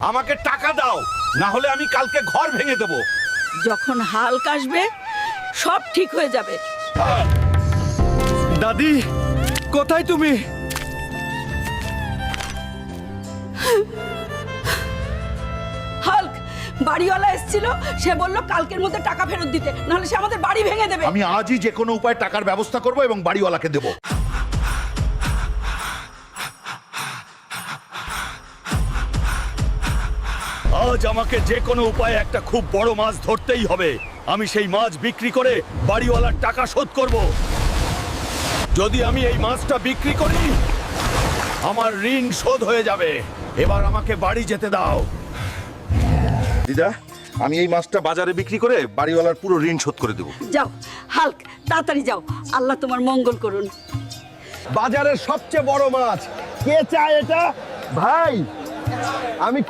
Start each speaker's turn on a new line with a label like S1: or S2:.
S1: আমাকে টাকা দাও, না হলে আমি কালকে ঘর ভেঙে দেব।
S2: যখন হাল্ক আসবে সব ঠিক হয়ে যাবে।
S3: দাদি, কোথায় তুমি?
S2: হাল্ক, বাড়িওয়ালা এসেছিল, সে বলল কালকের মধ্যে টাকা ফেরত দিতে, নাহলে সে আমাদের বাড়ি ভেঙে দেবে।
S1: আমি আজই যে কোনো উপায়ে টাকার ব্যবস্থা করব এবং বাড়িওয়ালাকে দেব। আজ আমাকে যে কোনো উপায়ে একটা খুব বড় মাছ ধরতেই হবে। আমি সেই মাছ বিক্রি করে বাড়িওয়ালার টাকা শোধ করব। যদি আমি এই মাছটা বিক্রি করি, আমার ঋণ শোধ হয়ে যাবে। এবার আমাকে বাড়ি যেতে দাও। দিদা, আমি এই মাছটা বাজারে বিক্রি করে বাড়িওয়ালার পুরো ঋণ শোধ করে দেব।
S2: যাও হাল্ক, তাড়াতাড়ি যাও, আল্লাহ তোমার মঙ্গল করুন।
S3: বাজারের সবচেয়ে বড় মাছ। কে চায় এটা? ভাই, আমি